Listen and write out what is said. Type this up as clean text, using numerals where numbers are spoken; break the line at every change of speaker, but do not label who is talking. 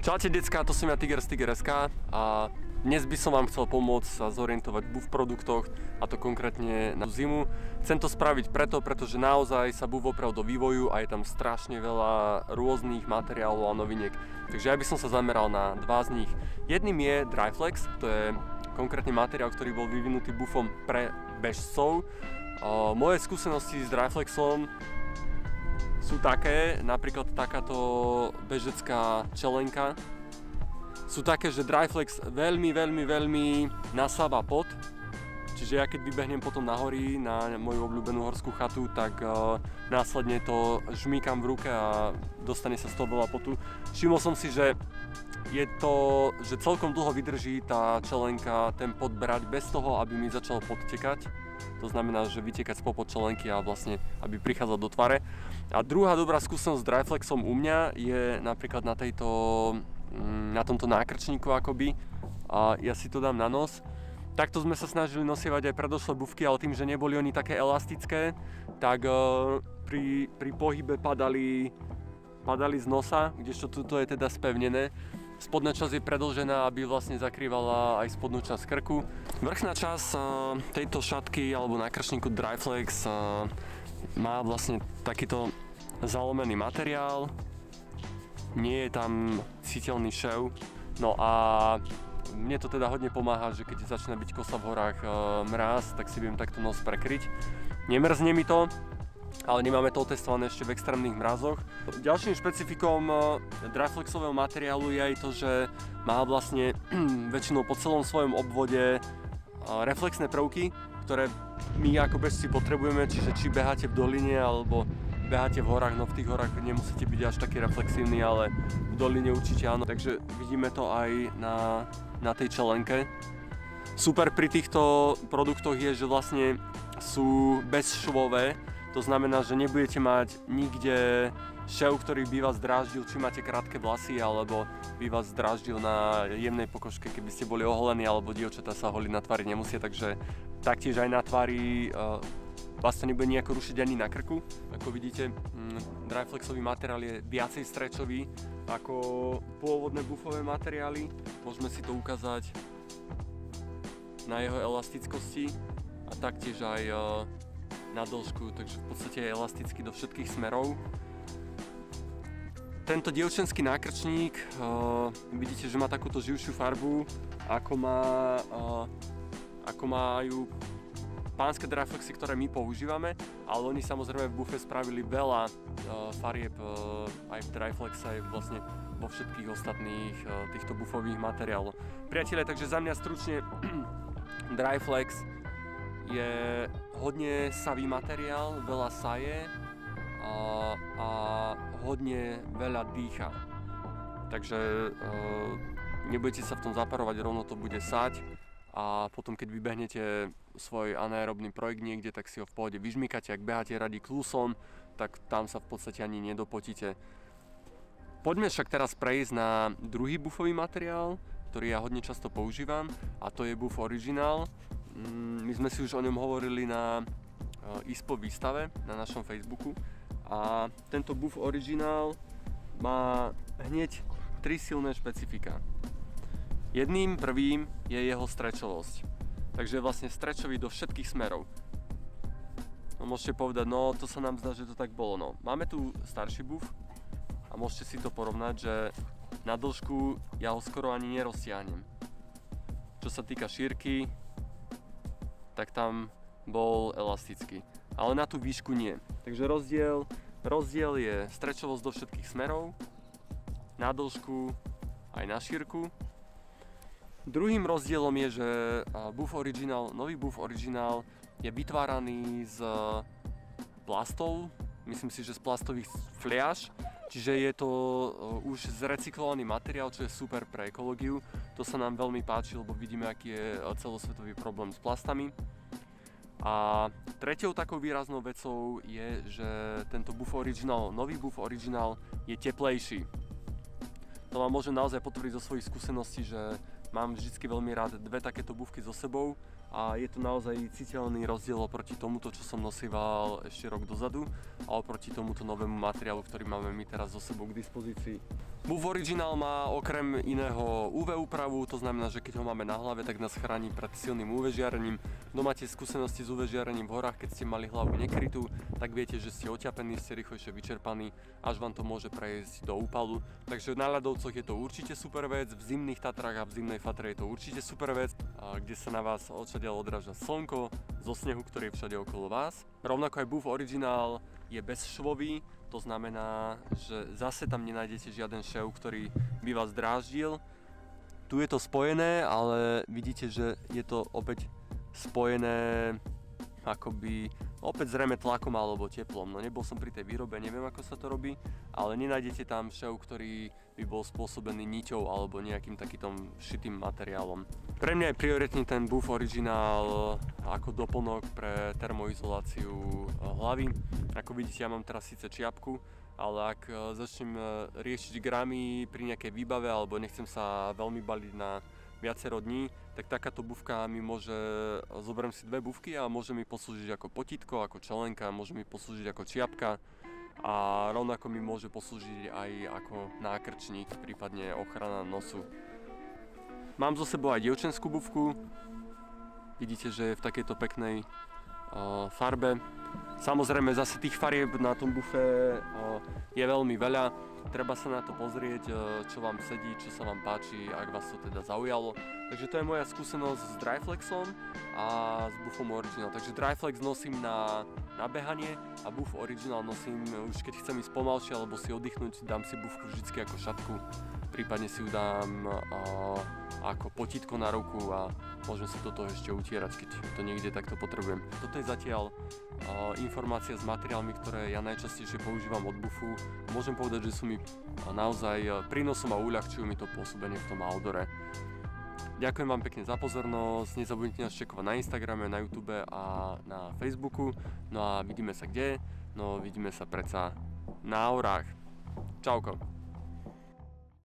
Čaute decká, to som ja Tiger z Tiger.sk a dnes by som vám chcel pomôcť sa zorientovať v produktoch, a to konkrétne na zimu. Chcem to spraviť pretože naozaj sa BUF oprel do vývoju a je tam strašne veľa rôznych materiálov a noviniek. Takže ja by som sa zameral na dva z nich. Jedným je Dryflex, to je konkrétne materiál, ktorý bol vyvinutý BUFom pre bežcov. Moje skúsenosti s Dryflexom sú také, napríklad takáto bežecká čelenka, sú také, že Dryflex veľmi nasáva pot. Čiže ja keď vybehnem potom na hory, na moju obľúbenú horskú chatu, tak následne to žmýkam v ruke a dostane sa z toho veľa potu. Všimol som si, že že celkom dlho vydrží tá čelenka ten pot brať bez toho, aby mi začal pot tekať. To znamená, že vytekať spod čelenky a vlastne, aby prichádzal do tvare. A druhá dobrá skúsenosť s Dryflexom u mňa je napríklad na tomto nákrčníku akoby. A ja si to dám na nos. Takto sme sa snažili nosievať aj predošlé bufky, ale tým, že neboli oni také elastické, tak pri pohybe padali z nosa, kdežto tuto je teda spevnené. Spodná časť je predĺžená, aby vlastne zakrývala aj spodnú časť krku. Vrchná časť tejto šatky alebo nákrčníku Dryflex má vlastne takýto zalomený materiál. Nie je tam citeľný šev. No a mne to teda hodne pomáha, že keď začína byť kosa v horách mráz, tak si viem takto nos prekryť. Nemrzne mi to, ale nemáme to otestované ešte v extrémnych mrazoch. Ďalším špecifikom Dryflexového materiálu je aj to, že má vlastne väčšinou po celom svojom obvode reflexné prvky, ktoré my ako bežci potrebujeme, čiže či beháte v doline alebo beháte v horách, no v tých horách nemusíte byť až taký reflexívny, ale v doline určite áno. Takže vidíme to aj na tej čelenke. Super pri týchto produktoch je, že vlastne sú bezšvové. To znamená, že nebudete mať nikde šev, ktorý by vás dráždil, či máte krátke vlasy, alebo by vás dráždil na jemnej pokožke, keby ste boli oholení, alebo dievčatá sa holiť na tvári nemusia, takže taktiež aj na tvári vás to nebude nejako rušiť ani na krku. Ako vidíte, Dryflexový materiál je viacej stretchový ako pôvodné bufové materiály. Môžeme si to ukázať na jeho elastickosti a taktiež aj na dĺžku, takže v podstate je elastický do všetkých smerov. Tento dievčenský nákrčník, vidíte, že má takúto živšiu farbu, ako majú pánske Dryflexy, ktoré my používame, ale oni samozrejme v bufe spravili veľa farieb aj v Dryflexe, aj vlastne vo všetkých ostatných týchto bufových materiálov. Priatelia, takže za mňa stručne Dryflex je hodne savý materiál, veľa saje a hodne veľa dýcha. Takže nebudete sa v tom zaparovať, rovno to bude sať a potom keď vybehnete svoj anaerobný projekt niekde, tak si ho v pohode vyžmýkate. Ak beháte radi klusom, tak tam sa v podstate ani nedopotíte. Poďme však teraz prejsť na druhý bufový materiál, ktorý ja hodne často používam, a to je BUF Original. My sme si už o ňom hovorili na ISPO výstave na našom Facebooku a tento BUF Original má hneď 3 silné špecifika. Jedným prvým je jeho stretchovosť, takže je vlastne stretchový do všetkých smerov. No, môžete povedať, no to sa nám zdá, že to tak bolo. No, máme tu starší BUF a môžete si to porovnať, že na dĺžku ja ho skoro ani neroztiahnem. Čo sa týka šírky, tak tam bol elastický, ale na tú výšku nie. Takže rozdiel je stretchovosť do všetkých smerov, na dĺžku aj na šírku. Druhým rozdielom je, že nový BUF Original je vytváraný z plastov, myslím si, že z plastových fliaž, čiže je to už zrecyklovaný materiál, čo je super pre ekológiu. To sa nám veľmi páči, lebo vidíme, aký je celosvetový problém s plastami. A tretiou takou výraznou vecou je, že tento BUF Original, nový BUF Original je teplejší. To vám môžem naozaj potvrdiť zo svojich skúseností, že mám vždycky veľmi rád dve takéto bufky so sebou a je to naozaj citeľný rozdiel oproti tomuto, čo som nosíval ešte rok dozadu a oproti tomuto novému materiálu, ktorý máme my teraz so sebou k dispozícii. Buff Original má okrem iného UV úpravu, to znamená, že keď ho máme na hlave, tak nás chráni pred silným UV žiarením. Kto máte skúsenosti s UV žiarením v horách, keď ste mali hlavu nekrytú, tak viete, že ste oťapení, ste rýchlejšie vyčerpaní, až vám to môže prejsť do úpalu. Takže na ľadovcoch je to určite super vec, v zimných Tatrách a v zimnej Fatre je to určite super vec, kde sa na vás odtiaľ odráža slnko zo snehu, ktorý je všade okolo vás. Rovnako aj Buff Original je bezšvový, to znamená, že zase tam nenájdete žiaden šev, ktorý by vás dráždil. Tu je to spojené, ale vidíte, že je to opäť spojené akoby opäť zrejme tlakom alebo teplom. No nebol som pri tej výrobe, neviem ako sa to robí, ale nenájdete tam šev, ktorý by bol spôsobený niťou alebo nejakým takým šitým materiálom. Pre mňa je prioritný ten Buff Original ako doplnok pre termoizoláciu hlavy. Ako vidíte, ja mám teraz síce čiapku, ale ak začnem riešiť gramy pri nejakej výbave alebo nechcem sa veľmi baliť na viacero dní, tak takáto bufka mi môže, zoberiem si dve bufky a môže mi poslúžiť ako potítko, ako čelenka, môže mi poslúžiť ako čiapka a rovnako mi môže poslúžiť aj ako nákrčník, prípadne ochrana nosu. Mám zo sebou aj dievčenskú bufku, vidíte, že je v takejto peknej farbe. Samozrejme zase tých farieb na tom bufe je veľmi veľa, treba sa na to pozrieť, čo vám sedí, čo sa vám páči, ak vás to teda zaujalo. Takže to je moja skúsenosť s Dryflexom a s Buffom Original. Takže Dryflex nosím na behanie a Buff Original nosím už keď chcem ísť pomalšie alebo si oddychnúť, dám si bufku vždycky ako šatku, prípadne si ju dám ako potítko na ruku a môžem sa do toho ešte utierať, keď to niekde takto potrebujem. Toto je zatiaľ informácia s materiálmi, ktoré ja najčastejšie používam od Buffu. Môžem povedať, že sú mi naozaj prínosom a uľahčujú mi to pôsobenie v tom outdoore. Ďakujem vám pekne za pozornosť, nezabudnite nás čekovať na Instagrame, na YouTube a na Facebooku. No a vidíme sa kde? No vidíme sa predsa na horách. Čauko.